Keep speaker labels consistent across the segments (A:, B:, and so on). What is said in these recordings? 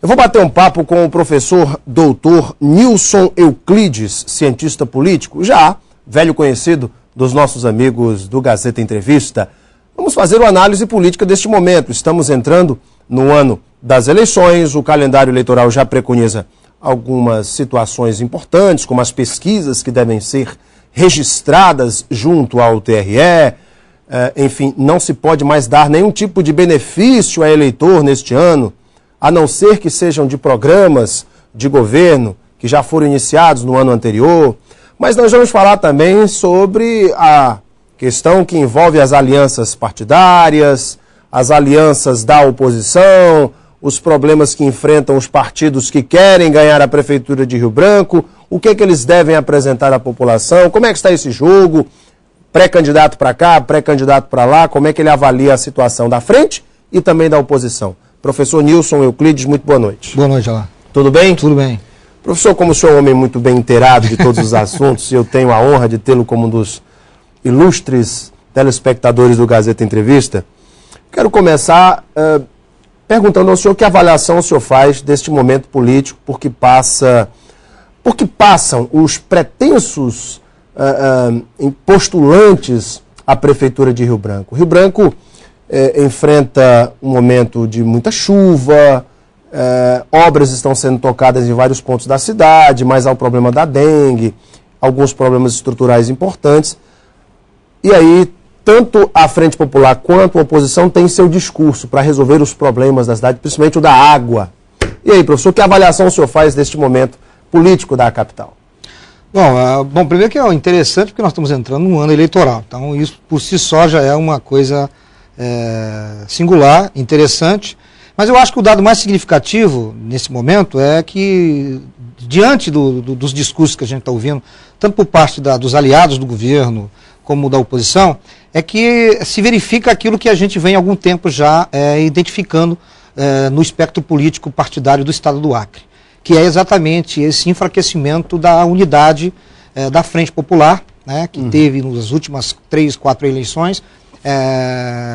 A: Eu vou bater um papo com o professor doutor Nilson Euclides, cientista político, já velho conhecido dos nossos amigos do Gazeta Entrevista. Vamos fazer uma análise política deste momento. Estamos entrando no ano das eleições, o calendário eleitoral já preconiza algumas situações importantes, como as pesquisas que devem ser registradas junto ao TRE. Enfim, não se pode mais dar nenhum tipo de benefício a eleitor neste ano, a não ser que sejam de programas de governo que já foram iniciados no ano anterior. Mas nós vamos falar também sobre a questão que envolve as alianças partidárias, as alianças da oposição, os problemas que enfrentam os partidos que querem ganhar a Prefeitura de Rio Branco, o que eles devem apresentar à população, como é que está esse jogo, pré-candidato para cá, pré-candidato para lá, como é que ele avalia a situação da frente e também da oposição. Professor Nilson Euclides, muito boa noite.
B: Boa noite, Alain.
A: Tudo bem?
B: Tudo bem.
A: Professor, como o senhor é um homem muito bem inteirado de todos os assuntos, e eu tenho a honra de tê-lo como um dos ilustres telespectadores do Gazeta Entrevista, quero começar perguntando ao senhor que avaliação o senhor faz deste momento político, porque passam os pretensos postulantes à Prefeitura de Rio Branco. Rio Branco enfrenta um momento de muita chuva, obras estão sendo tocadas em vários pontos da cidade, mas há o problema da dengue, alguns problemas estruturais importantes. E aí, tanto a Frente Popular quanto a oposição têm seu discurso para resolver os problemas da cidade, principalmente o da água. E aí, professor, que avaliação o senhor faz deste momento político da capital?
B: Bom, primeiro que é interessante porque nós estamos entrando num ano eleitoral, então isso por si só já é uma coisa singular, interessante, mas eu acho que o dado mais significativo nesse momento é que, diante dos discursos que a gente está ouvindo, tanto por parte dos aliados do governo como da oposição, é que se verifica aquilo que a gente vem há algum tempo já identificando no espectro político partidário do Estado do Acre, que é exatamente esse enfraquecimento da unidade da Frente Popular, né, que teve nas últimas 3, 4 eleições,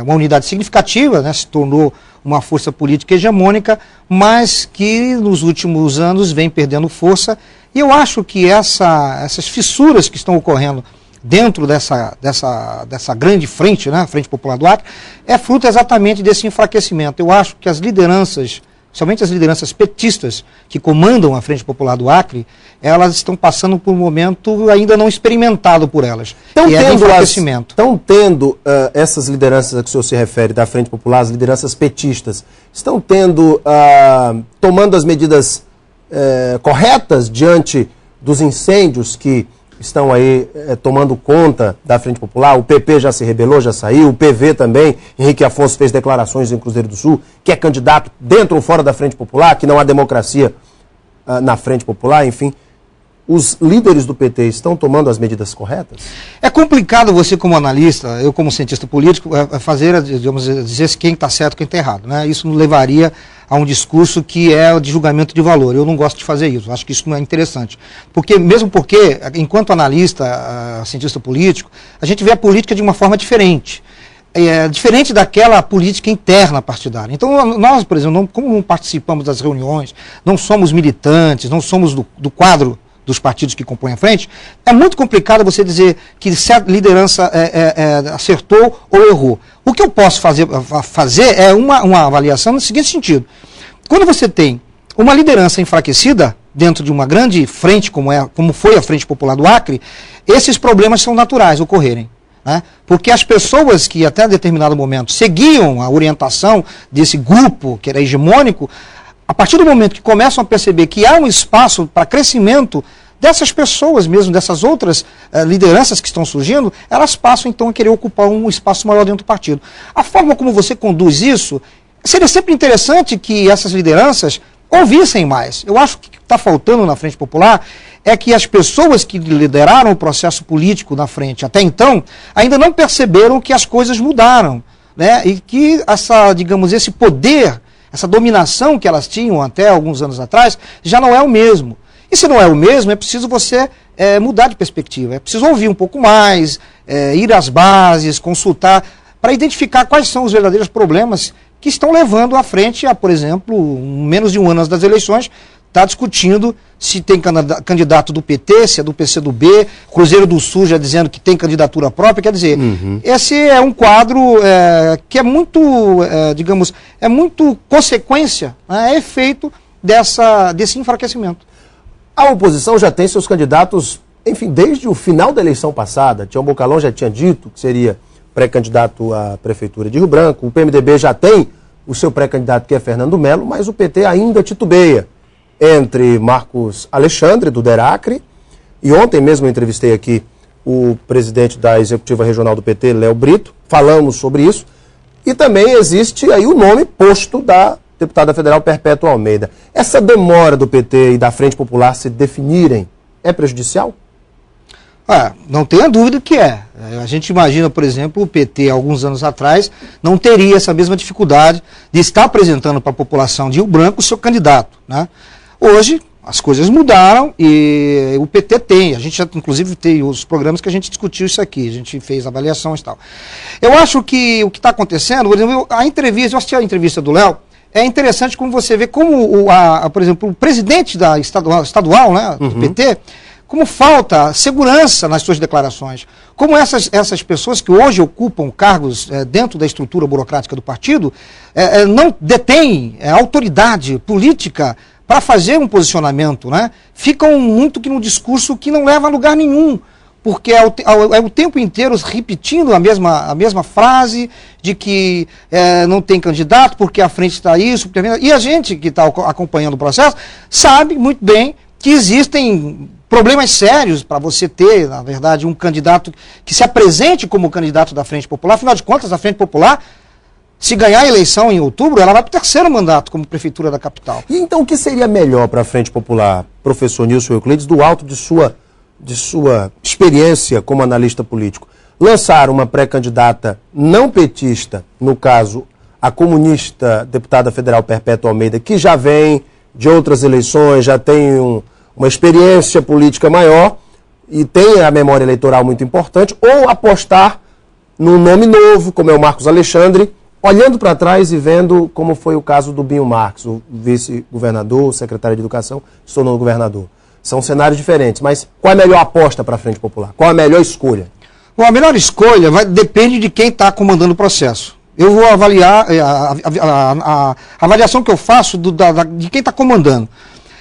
B: uma unidade significativa, né, se tornou uma força política hegemônica, mas que nos últimos anos vem perdendo força. E eu acho que essas fissuras que estão ocorrendo dentro dessa grande frente, né, a Frente Popular do Acre, é fruto exatamente desse enfraquecimento. Eu acho que as lideranças, somente as lideranças petistas que comandam a Frente Popular do Acre, elas estão passando por um momento ainda não experimentado por elas, que é de enfraquecimento.
A: Estão tendo essas lideranças a que o senhor se refere, da Frente Popular, as lideranças petistas, estão tomando as medidas corretas diante dos incêndios que estão aí tomando conta da Frente Popular? O PP já se rebelou, já saiu, o PV também, Henrique Afonso fez declarações em Cruzeiro do Sul, que é candidato dentro ou fora da Frente Popular, que não há democracia na Frente Popular, enfim. Os líderes do PT estão tomando as medidas corretas?
B: É complicado você como analista, eu como cientista político, fazer, digamos, dizer quem está certo e quem está errado, né? Isso nos levaria a um discurso que é de julgamento de valor. Eu não gosto de fazer isso, acho que isso não é interessante. Mesmo porque, enquanto analista, cientista político, a gente vê a política de uma forma diferente. Diferente daquela política interna partidária. Então nós, por exemplo, como não participamos das reuniões, não somos militantes, não somos do quadro dos partidos que compõem a frente, é muito complicado você dizer que certa liderança acertou ou errou. O que eu posso fazer é uma avaliação no seguinte sentido. Quando você tem uma liderança enfraquecida dentro de uma grande frente como foi a Frente Popular do Acre, esses problemas são naturais ocorrerem, né? Porque as pessoas que até determinado momento seguiam a orientação desse grupo que era hegemônico, a partir do momento que começam a perceber que há um espaço para crescimento dessas pessoas mesmo, dessas outras lideranças que estão surgindo, elas passam então a querer ocupar um espaço maior dentro do partido. A forma como você conduz isso, seria sempre interessante que essas lideranças ouvissem mais. Eu acho que o que está faltando na Frente Popular é que as pessoas que lideraram o processo político na frente até então, ainda não perceberam que as coisas mudaram, né? E que esse poder, essa dominação que elas tinham até alguns anos atrás, já não é o mesmo. E se não é o mesmo, é preciso você mudar de perspectiva, é preciso ouvir um pouco mais, ir às bases, consultar, para identificar quais são os verdadeiros problemas que estão levando à frente, por exemplo, menos de um ano antes das eleições, está discutindo se tem candidato do PT, se é do PCdoB, Cruzeiro do Sul já dizendo que tem candidatura própria. Quer dizer, esse é um quadro que é muito, digamos, é muito consequência, né, é efeito desse enfraquecimento.
A: A oposição já tem seus candidatos, enfim, desde o final da eleição passada. Tião Bocalon já tinha dito que seria pré-candidato à Prefeitura de Rio Branco. O PMDB já tem o seu pré-candidato, que é Fernando Melo, mas o PT ainda titubeia entre Marcos Alexandre, do Deracre, e ontem mesmo eu entrevistei aqui o presidente da Executiva Regional do PT, Léo Brito, falamos sobre isso, e também existe aí o nome posto da deputada federal Perpétua Almeida. Essa demora do PT e da Frente Popular se definirem é prejudicial?
B: Não tenha dúvida que é. A gente imagina, por exemplo, o PT, alguns anos atrás, não teria essa mesma dificuldade de estar apresentando para a população de Rio Branco o seu candidato, né? Hoje, as coisas mudaram e o PT tem. A gente já, inclusive, tem os programas que a gente discutiu isso aqui, a gente fez avaliações e tal. Eu acho que o que está acontecendo, por exemplo, eu assisti a entrevista do Léo, é interessante como você vê como, por exemplo, o presidente da estadual, né, do PT, como falta segurança nas suas declarações. Como essas pessoas que hoje ocupam cargos dentro da estrutura burocrática do partido não detêm autoridade política para fazer um posicionamento, né? Ficam muito que num discurso que não leva a lugar nenhum, porque é o tempo inteiro repetindo a mesma frase de que não tem candidato, porque a frente está isso, e a gente que está acompanhando o processo sabe muito bem que existem problemas sérios para você ter, na verdade, um candidato que se apresente como candidato da Frente Popular. Afinal de contas, a Frente Popular, se ganhar a eleição em outubro, ela vai para o terceiro mandato como prefeitura da capital.
A: E então o que seria melhor para a Frente Popular, professor Nilson Euclides, do alto de sua experiência como analista político? Lançar uma pré-candidata não petista, no caso, a comunista deputada federal Perpétua Almeida, que já vem de outras eleições, já tem uma experiência política maior e tem a memória eleitoral muito importante, ou apostar num nome novo, como é o Marcos Alexandre, olhando para trás e vendo como foi o caso do Binho Marques, o vice-governador, o secretário de Educação, se tornou governador. São cenários diferentes, mas qual é a melhor aposta para a Frente Popular? Qual é a melhor escolha?
B: Bom, a melhor escolha depende de quem está comandando o processo. Eu vou avaliar, a avaliação que eu faço de quem está comandando.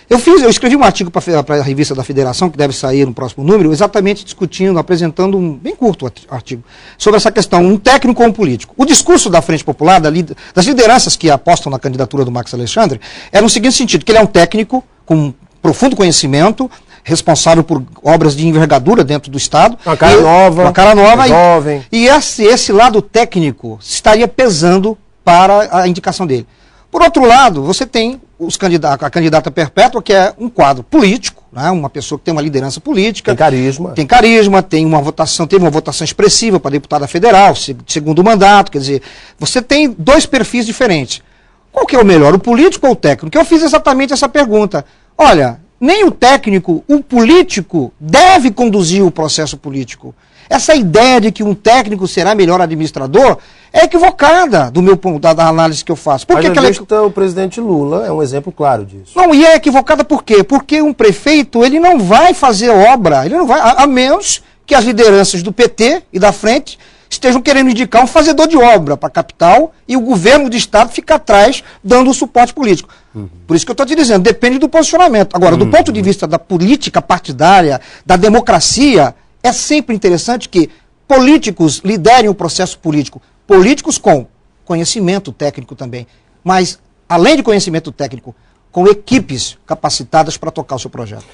B: Eu escrevi um artigo para a revista da Federação, que deve sair no próximo número, exatamente discutindo, apresentando bem curto artigo, sobre essa questão, um técnico ou um político. O discurso da Frente Popular, das lideranças que apostam na candidatura do Marcos Alexandre, era no seguinte sentido, que ele é um técnico com profundo conhecimento, responsável por obras de envergadura dentro do Estado.
A: Uma cara nova,
B: jovem. E esse lado técnico estaria pesando para a indicação dele. Por outro lado, você tem a candidata Perpétua, que é um quadro político, né? Uma pessoa que tem uma liderança política.
A: Tem carisma.
B: Teve uma votação expressiva para deputada federal, segundo mandato. Quer dizer, você tem dois perfis diferentes. Qual que é o melhor, o político ou o técnico? Eu fiz exatamente essa pergunta. Olha, nem o técnico, o político deve conduzir o processo político. Essa ideia de que um técnico será melhor administrador é equivocada do meu ponto, da análise que eu faço.
A: Mas o presidente Lula é um exemplo claro disso.
B: Não, e é equivocada por quê? Porque um prefeito, ele não vai fazer obra, ele não vai, a menos que as lideranças do PT e da frente estejam querendo indicar um fazedor de obra para a capital e o governo do Estado fica atrás dando o suporte político. Por isso que eu estou te dizendo, depende do posicionamento. Agora, do ponto de vista da política partidária, da democracia, é sempre interessante que políticos liderem o processo político. Políticos com conhecimento técnico também, mas, além de conhecimento técnico, com equipes capacitadas para tocar o seu projeto.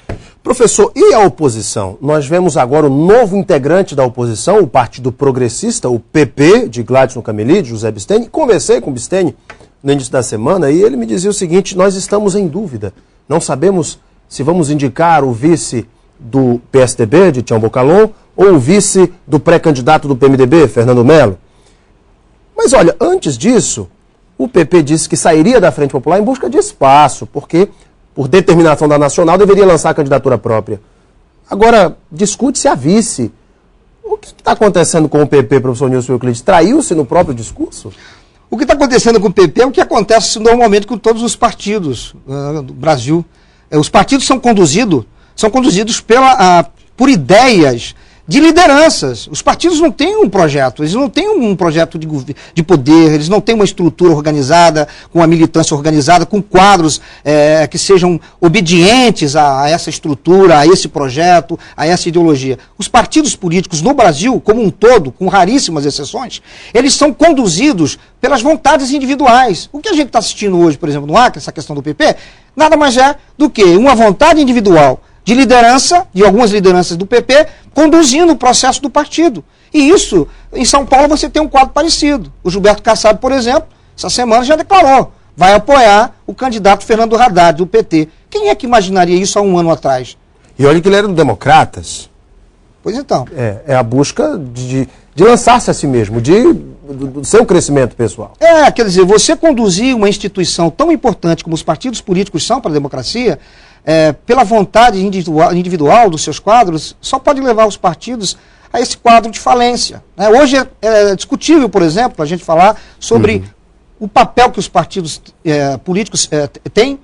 A: Professor, e a oposição? Nós vemos agora o novo integrante da oposição, o Partido Progressista, o PP, de Gladson Cameli, de José Bisteni. Conversei com o Bisteni no início da semana e ele me dizia o seguinte: nós estamos em dúvida. Não sabemos se vamos indicar o vice do PSDB, de Tião Bocalon, ou o vice do pré-candidato do PMDB, Fernando Melo. Mas olha, antes disso, o PP disse que sairia da Frente Popular em busca de espaço, porque, por determinação da Nacional, deveria lançar a candidatura própria. Agora, discute-se a vice. O que está acontecendo com o PP, professor Nilson Euclides? Traiu-se no próprio discurso?
B: O que está acontecendo com o PP é o que acontece normalmente com todos os partidos do Brasil. Os partidos são conduzidos por ideias de lideranças. Os partidos não têm um projeto, eles não têm um projeto de poder, eles não têm uma estrutura organizada, com uma militância organizada, com quadros que sejam obedientes a essa estrutura, a esse projeto, a essa ideologia. Os partidos políticos no Brasil, como um todo, com raríssimas exceções, eles são conduzidos pelas vontades individuais. O que a gente está assistindo hoje, por exemplo, no Acre, essa questão do PP, nada mais é do que uma vontade individual de liderança, de algumas lideranças do PP, conduzindo o processo do partido. E isso, em São Paulo, você tem um quadro parecido. O Gilberto Kassab, por exemplo, essa semana já declarou, vai apoiar o candidato Fernando Haddad, do PT. Quem é que imaginaria isso há um ano atrás?
A: E olha que ele era do Democratas.
B: Pois então.
A: É a busca de lançar-se a si mesmo, do seu crescimento pessoal.
B: Quer dizer, você conduzir uma instituição tão importante como os partidos políticos são para a democracia, pela vontade individual dos seus quadros, só pode levar os partidos a esse quadro de falência. Hoje é discutível, por exemplo, a gente falar sobre o papel que os partidos políticos têm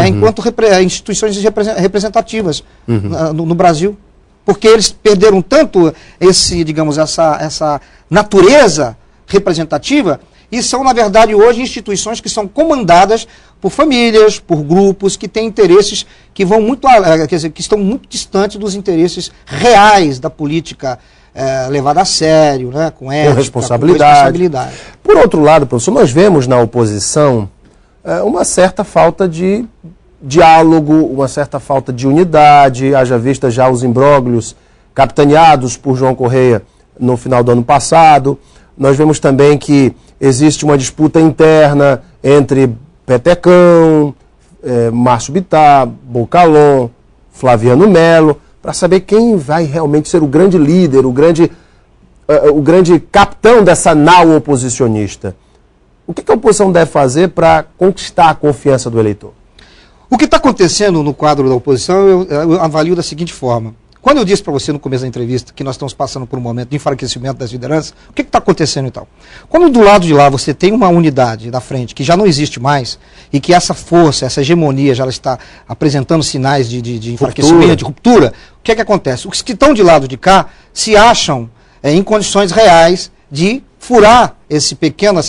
B: enquanto instituições representativas no Brasil. Porque eles perderam tanto essa natureza representativa e são, na verdade, hoje instituições que são comandadas por famílias, por grupos que têm interesses que vão muito, quer dizer, que estão muito distantes dos interesses reais da política levada a sério, né, com ética,
A: com responsabilidade. Por outro lado, professor, nós vemos na oposição uma certa falta de diálogo, uma certa falta de unidade, haja vista já os imbróglios capitaneados por João Correia no final do ano passado. Nós vemos também que existe uma disputa interna entre Petecão, Márcio Bittar, Bocalon, Flaviano Melo, para saber quem vai realmente ser o grande líder, o grande capitão dessa nau oposicionista. O que a oposição deve fazer para conquistar a confiança do eleitor?
B: O que está acontecendo no quadro da oposição eu avalio da seguinte forma. Quando eu disse para você no começo da entrevista que nós estamos passando por um momento de enfraquecimento das lideranças, o que está acontecendo então? Quando do lado de lá você tem uma unidade da frente que já não existe mais e que essa força, essa hegemonia já está apresentando sinais de enfraquecimento, de ruptura, o que acontece? Os que estão de lado de cá se acham em condições reais de furar essa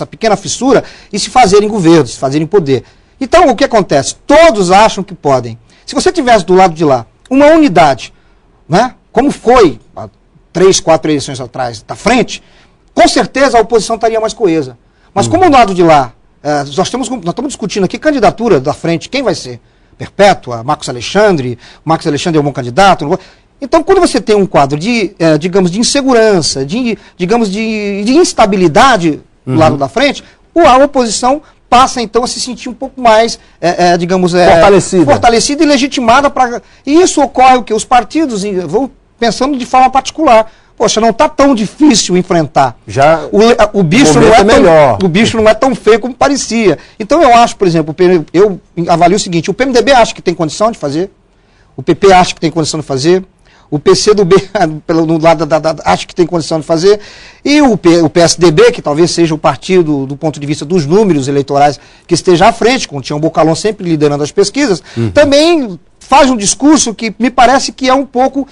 B: pequena fissura e se fazerem governo, se fazerem poder. Então o que acontece? Todos acham que podem. Se você tivesse do lado de lá uma unidade, né, como foi há 3, 4 eleições atrás, da frente, com certeza a oposição estaria mais coesa. Mas como do lado de lá, nós estamos discutindo aqui candidatura da frente, quem vai ser? Perpétua, Marcos Alexandre é um bom candidato. Então, quando você tem um quadro de insegurança, de instabilidade do lado da frente, a oposição passa então a se sentir um pouco mais, fortalecida e legitimada para. E isso ocorre o que? Os partidos vão pensando de forma particular. Poxa, não está tão difícil enfrentar. Já o bicho não é tão feio como parecia. Então eu acho, por exemplo, eu avalio o seguinte: o PMDB acha que tem condição de fazer, o PP acha que tem condição de fazer, o PCdoB, no lado acha que tem condição de fazer, e o PSDB, que talvez seja o partido, do ponto de vista dos números eleitorais, que esteja à frente, com o Tião Bocalon sempre liderando as pesquisas, também faz um discurso que me parece que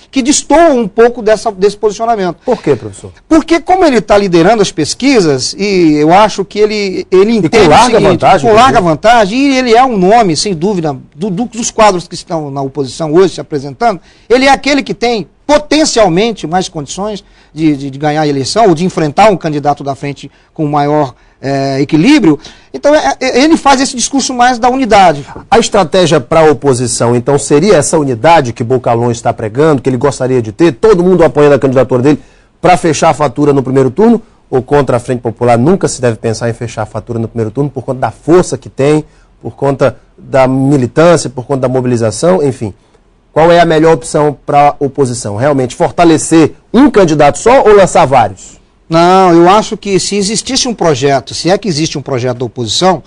B: que destoa um pouco desse posicionamento.
A: Por quê, professor?
B: Porque como ele está liderando as pesquisas, e eu acho que ele entende
A: com larga
B: vantagem, e ele é um nome, sem dúvida, dos quadros que estão na oposição hoje se apresentando, ele é aquele que tem potencialmente mais condições de ganhar a eleição, ou de enfrentar um candidato da frente com maior equilíbrio. Então ele faz esse discurso mais da unidade.
A: A estratégia para a oposição, então, seria essa unidade que Bocalon está pregando, que ele gostaria de ter, todo mundo apoiando a candidatura dele, para fechar a fatura no primeiro turno? Ou contra a Frente Popular nunca se deve pensar em fechar a fatura no primeiro turno por conta da força que tem, por conta da militância, por conta da mobilização, enfim. Qual é a melhor opção para a oposição? Realmente fortalecer um candidato só ou lançar vários?
B: Não, eu acho que se existisse um projeto, se é que existe um projeto da oposição,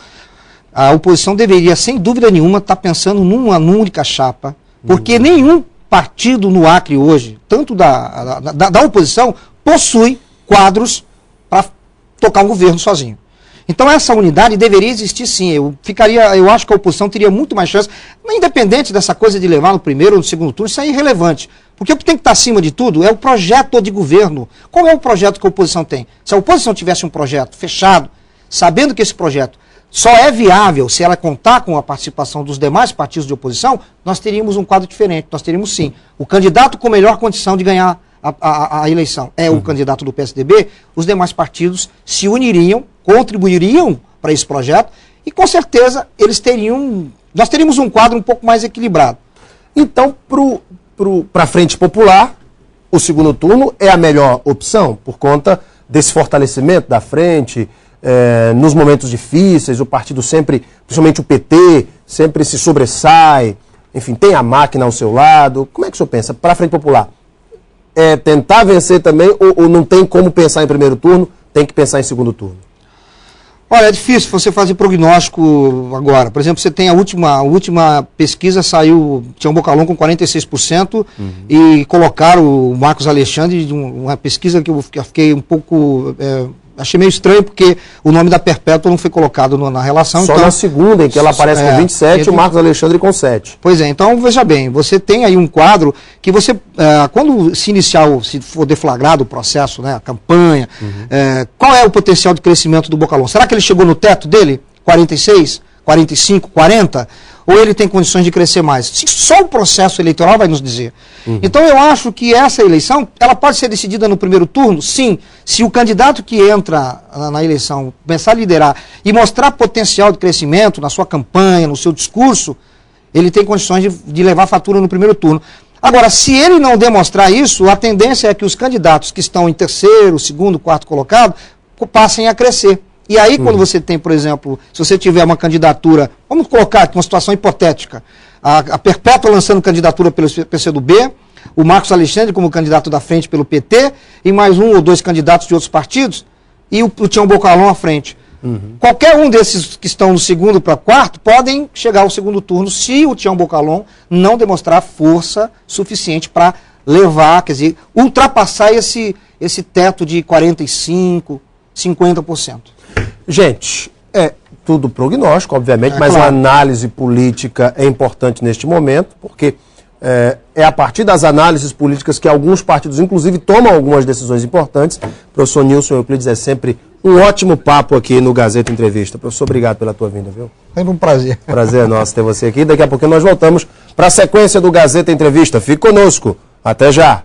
B: a oposição deveria, sem dúvida nenhuma, estar pensando numa única chapa, porque nenhum partido no Acre hoje, tanto da oposição, possui quadros para tocar um governo sozinho. Então essa unidade deveria existir sim. Eu acho que a oposição teria muito mais chance, independente dessa coisa de levar no primeiro ou no segundo turno, isso é irrelevante. Porque o que tem que estar acima de tudo é o projeto de governo. Qual é o projeto que a oposição tem? Se a oposição tivesse um projeto fechado, sabendo que esse projeto só é viável se ela contar com a participação dos demais partidos de oposição, nós teríamos um quadro diferente. Nós teríamos sim o candidato com melhor condição de ganhar a eleição é o candidato do PSDB, os demais partidos se uniriam, contribuiriam para esse projeto e com certeza nós teríamos um quadro um pouco mais equilibrado.
A: Então, para a Frente Popular, o segundo turno é a melhor opção por conta desse fortalecimento da frente, nos momentos difíceis, o partido sempre, principalmente o PT, sempre se sobressai, enfim, tem a máquina ao seu lado. Como é que o senhor pensa? Para a Frente Popular, tentar vencer também ou não tem como pensar em primeiro turno, tem que pensar em segundo turno?
B: Olha, é difícil você fazer prognóstico agora. Por exemplo, você tem a última pesquisa, saiu Tião Bocalon com 46% e colocaram o Marcos Alexandre, uma pesquisa que eu fiquei um pouco... achei meio estranho porque o nome da Perpétua não foi colocado na relação.
A: Só então, na segunda, em que ela aparece com 27 e o Marcos Alexandre com 7.
B: Pois é, então veja bem, você tem aí um quadro que você, quando se for deflagrado o processo, né, a campanha, qual é o potencial de crescimento do Bocalon? Será que ele chegou no teto dele? 46, 45, 40? Ou ele tem condições de crescer mais? Só o processo eleitoral vai nos dizer. Então eu acho que essa eleição, ela pode ser decidida no primeiro turno, sim, se o candidato que entra na eleição começar a liderar e mostrar potencial de crescimento na sua campanha, no seu discurso, ele tem condições de levar a fatura no primeiro turno. Agora, se ele não demonstrar isso, a tendência é que os candidatos que estão em terceiro, segundo, quarto colocado, passem a crescer. E aí, quando você tem, por exemplo, se você tiver uma candidatura, vamos colocar aqui uma situação hipotética, a Perpétua lançando candidatura pelo PCdoB, o Marcos Alexandre como candidato da frente pelo PT, e mais um ou dois candidatos de outros partidos, e o Tião Bocalon à frente. Qualquer um desses que estão no segundo para quarto podem chegar ao segundo turno se o Tião Bocalon não demonstrar força suficiente para levar, quer dizer, ultrapassar esse teto de 45%, 50%.
A: Gente, é tudo prognóstico, obviamente, mas claro, a análise política é importante neste momento, porque é a partir das análises políticas que alguns partidos, inclusive, tomam algumas decisões importantes. Professor Nilson Euclides, é sempre um ótimo papo aqui no Gazeta Entrevista. Professor, obrigado pela tua vinda, viu?
B: É um prazer.
A: Prazer é nosso ter você aqui. Daqui a pouco nós voltamos para a sequência do Gazeta Entrevista. Fique conosco. Até já.